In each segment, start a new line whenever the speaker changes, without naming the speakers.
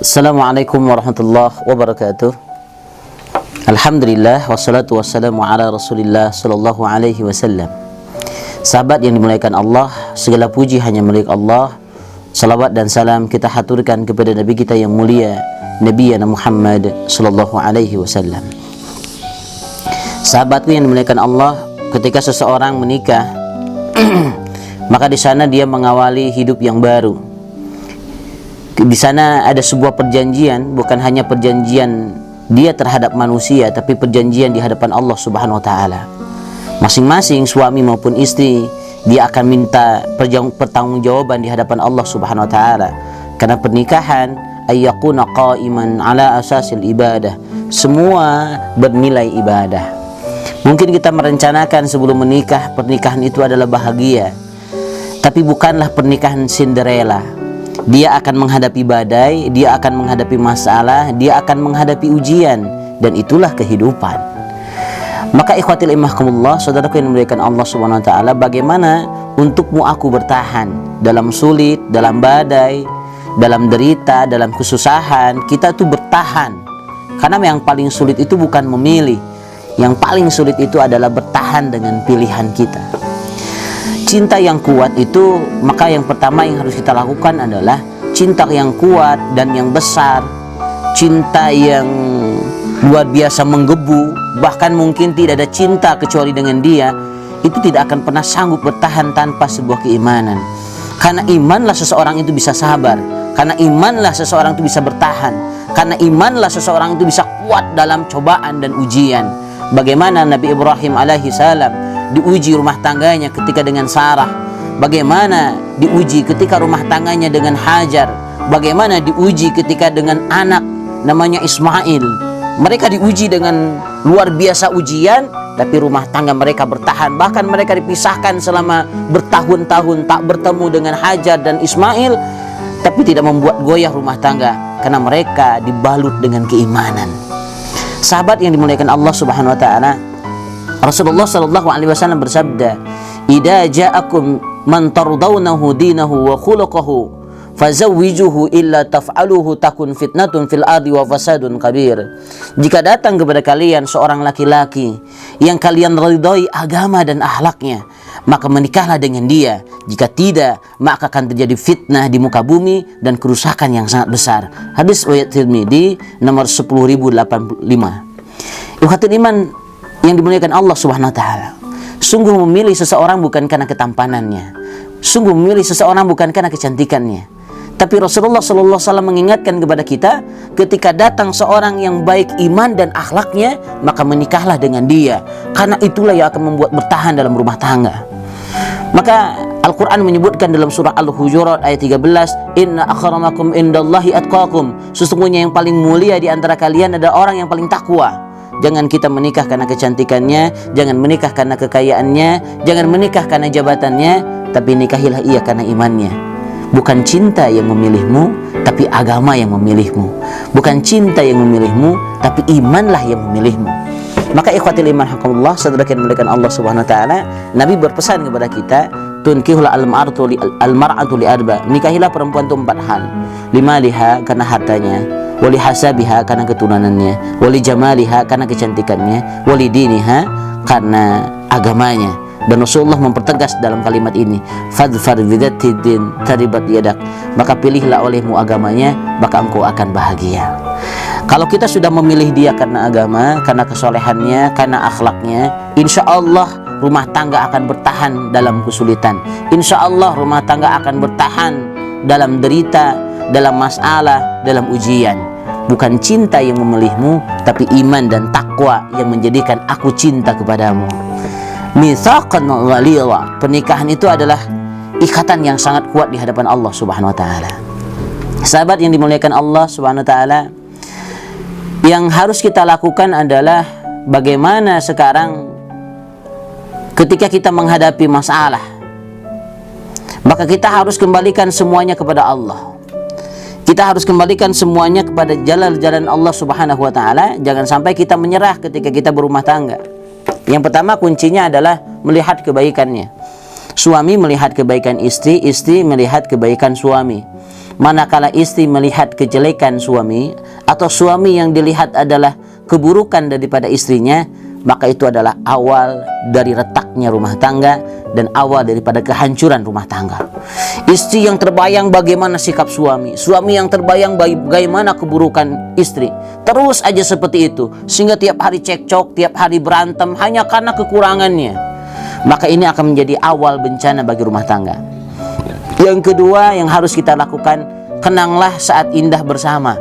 Assalamualaikum warahmatullahi wabarakatuh. Alhamdulillah wassalatu wassalamu ala Rasulillah sallallahu alaihi wasallam. Sahabat yang dimuliakan Allah, segala puji hanya milik Allah. Salawat dan salam kita haturkan kepada Nabi kita yang mulia, Nabi Muhammad sallallahu alaihi wasallam. Sahabatku yang dimuliakan Allah, ketika seseorang menikah maka di sana dia mengawali hidup yang baru. Di sana ada sebuah perjanjian, bukan hanya perjanjian dia terhadap manusia, tapi perjanjian di hadapan Allah Subhanahu wa taala. Masing-masing suami maupun istri dia akan minta pertanggungjawaban di hadapan Allah Subhanahu wa taala. Karena pernikahan ayyakuna qa'iman ala asasil ibadah. Semua bernilai ibadah. Mungkin kita merencanakan sebelum menikah, pernikahan itu adalah bahagia. Tapi bukanlah pernikahan Cinderella. Dia akan menghadapi badai, dia akan menghadapi masalah, dia akan menghadapi ujian, dan itulah kehidupan. Maka ikhwatil imahakumullah, saudaraku yang dimuliakan Allah Subhanahu wa taala, bagaimana untukmu aku bertahan dalam sulit, dalam badai, dalam derita, dalam kesusahan, kita tuh bertahan. Karena yang paling sulit itu bukan memilih. Yang paling sulit itu adalah bertahan dengan pilihan kita. Cinta yang kuat itu, maka yang pertama yang harus kita lakukan adalah cinta yang kuat dan yang besar, cinta yang luar biasa menggebu, bahkan mungkin tidak ada cinta kecuali dengan dia, itu tidak akan pernah sanggup bertahan tanpa sebuah keimanan. Karena imanlah seseorang itu bisa sabar, karena imanlah seseorang itu bisa bertahan, karena imanlah seseorang itu bisa kuat dalam cobaan dan ujian. Bagaimana Nabi Ibrahim alaihi salam diuji rumah tangganya ketika dengan Sarah, bagaimana diuji ketika rumah tangganya dengan Hajar, bagaimana diuji ketika dengan anak namanya Ismail. Mereka diuji dengan luar biasa ujian, tapi rumah tangga mereka bertahan. Bahkan mereka dipisahkan selama bertahun-tahun tak bertemu dengan Hajar dan Ismail, tapi tidak membuat goyah rumah tangga karena mereka dibalut dengan keimanan. Sahabat yang dimuliakan Allah Subhanahu wa taala, Rasulullah sallallahu alaihi wasallam bersabda, "Idza ja'akum man tardawnahu dinahu wa khuluquhu fazawwijuhu illa taf'aluhu takun fitnatun fil ardi wa fasadun kabir." Jika datang kepada kalian seorang laki-laki yang kalian ridhoi agama dan akhlaknya, maka menikahlah dengan dia. Jika tidak, maka akan terjadi fitnah di muka bumi dan kerusakan yang sangat besar. Hadis riwayat Tirmidzi nomor 10085. Ikhwatul iman yang dimuliakan Allah Subhanahu wa taala, sungguh memilih seseorang bukan karena ketampanannya, sungguh memilih seseorang bukan karena kecantikannya, tapi Rasulullah sallallahu alaihi wasallam mengingatkan kepada kita, ketika datang seorang yang baik iman dan akhlaknya, maka menikahlah dengan dia, karena itulah yang akan membuat bertahan dalam rumah tangga. Maka Al-Quran menyebutkan dalam surah Al-Hujurat ayat 13, "Inna akramakum indallahi atqakum." Sesungguhnya yang paling mulia di antara kalian adalah orang yang paling takwa. Jangan kita menikah karena kecantikannya, jangan menikah karena kekayaannya, jangan menikah karena jabatannya, tapi nikahilah ia karena imannya. Bukan cinta yang memilihmu, tapi agama yang memilihmu. Bukan cinta yang memilihmu, tapi imanlah yang memilihmu. Maka ikhwatil iman hakumullah, saudara yang dimuliakan Allah Subhanahu wa taala, Nabi berpesan kepada kita, tunkihul al-mar'atu li arba. Nikahilah perempuan itu 4 hal. Limaliha, karena hartanya, wali hasabiha, karena keturunannya, wali jamaliha, karena kecantikannya, wali diniha, karena agamanya. Dan Rasulullah mempertegas dalam kalimat ini, fadfar bidzati din taribat yadak. Maka pilihlah olehmu agamanya, maka engkau akan bahagia. Kalau kita sudah memilih dia karena agama, karena kesolehannya, karena akhlaknya, insya Allah rumah tangga akan bertahan dalam kesulitan. Insya Allah rumah tangga akan bertahan dalam derita, dalam masalah, dalam ujian. Bukan cinta yang memilihmu, tapi iman dan takwa yang menjadikan aku cinta kepadamu. Mitsaqan ghalidha. Pernikahan itu adalah ikatan yang sangat kuat di hadapan Allah Subhanahu wa taala. Sahabat yang dimuliakan Allah Subhanahu wa taala, yang harus kita lakukan adalah bagaimana sekarang ketika kita menghadapi masalah, maka kita harus kembalikan semuanya kepada Allah. Kita harus kembalikan semuanya kepada jalan-jalan Allah Subhanahu wa taala. Jangan sampai kita menyerah ketika kita berumah tangga. Yang pertama kuncinya adalah melihat kebaikannya. Suami melihat kebaikan istri, istri melihat kebaikan suami. Manakala istri melihat kejelekan suami atau suami yang dilihat adalah keburukan daripada istrinya, maka itu adalah awal dari retaknya rumah tangga dan awal daripada kehancuran rumah tangga. Istri yang terbayang bagaimana sikap suami, suami yang terbayang bagaimana keburukan istri, terus aja seperti itu, sehingga tiap hari cekcok, tiap hari berantem hanya karena kekurangannya, maka ini akan menjadi awal bencana bagi rumah tangga. Yang kedua yang harus kita lakukan, kenanglah saat indah bersama.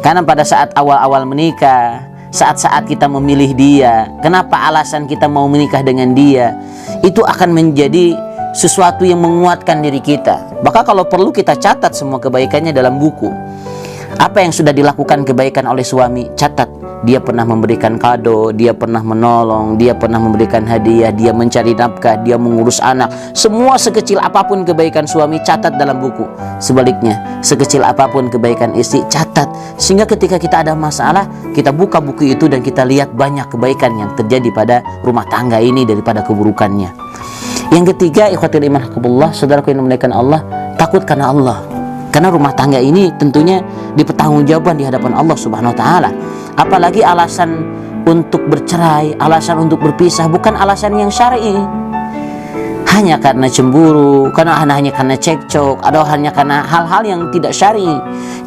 Karena pada saat awal-awal menikah, saat-saat kita memilih dia, kenapa alasan kita mau menikah dengan dia, itu akan menjadi sesuatu yang menguatkan diri kita. Bahkan kalau perlu kita catat semua kebaikannya dalam buku. Apa yang sudah dilakukan kebaikan oleh suami, catat. Dia pernah memberikan kado, dia pernah menolong, dia pernah memberikan hadiah, dia mencari nafkah, dia mengurus anak. Semua sekecil apapun kebaikan suami, catat dalam buku. Sebaliknya, sekecil apapun kebaikan istri, catat. Sehingga ketika kita ada masalah, kita buka buku itu dan kita lihat banyak kebaikan yang terjadi pada rumah tangga ini daripada keburukannya. Yang ketiga, ikhwatul iman haqqullah, saudaraku yang dimuliakan Allah, takut karena Allah. Karena rumah tangga ini tentunya dipertanggungjawabkan di hadapan Allah Subhanahu wa taala. Apalagi alasan untuk bercerai, alasan untuk berpisah bukan alasan yang syar'i. Hanya karena cemburu, hanya karena cekcok, atau hanya karena hal-hal yang tidak syar'i.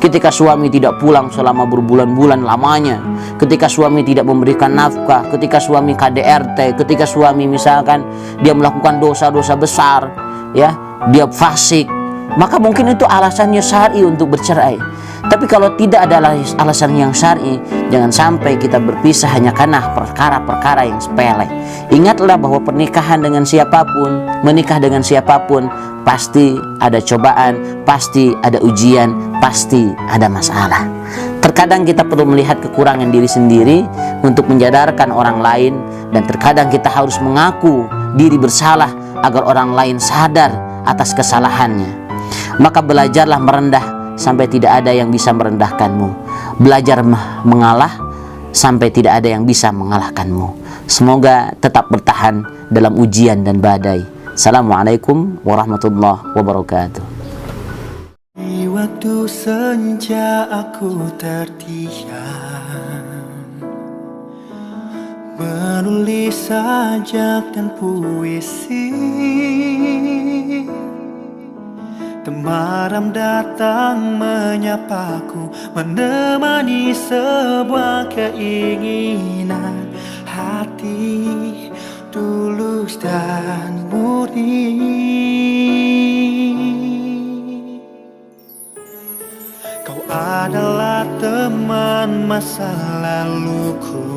Ketika suami tidak pulang selama berbulan-bulan lamanya, ketika suami tidak memberikan nafkah, ketika suami KDRT, ketika suami misalkan dia melakukan dosa-dosa besar, ya, dia fasik, maka mungkin itu alasannya syar'i untuk bercerai. Tapi kalau tidak ada alasan yang syar'i, jangan sampai kita berpisah hanya karena perkara-perkara yang sepele. Ingatlah bahwa pernikahan dengan siapapun, menikah dengan siapapun, pasti ada cobaan, pasti ada ujian, pasti ada masalah. Terkadang kita perlu melihat kekurangan diri sendiri untuk menyadarkan orang lain, dan terkadang kita harus mengaku diri bersalah agar orang lain sadar atas kesalahannya. Maka belajarlah merendah sampai tidak ada yang bisa merendahkanmu. Belajar mengalah sampai tidak ada yang bisa mengalahkanmu. Semoga tetap bertahan dalam ujian dan badai. Assalamualaikum warahmatullahi wabarakatuh.
Di waktu senja aku terdiam, menulis sajak dan puisi. Temaram datang menyapaku, menemani sebuah keinginan hati tulus dan murni. Kau adalah teman masa laluku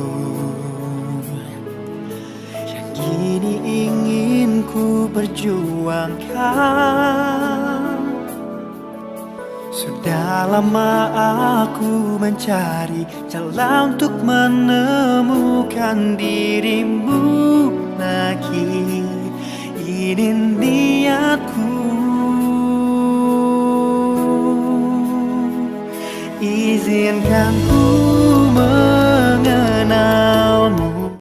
yang kini ingin ku perjuangkan. Sudah lama aku mencari jalan untuk menemukan dirimu lagi. Ini niatku, izinkan ku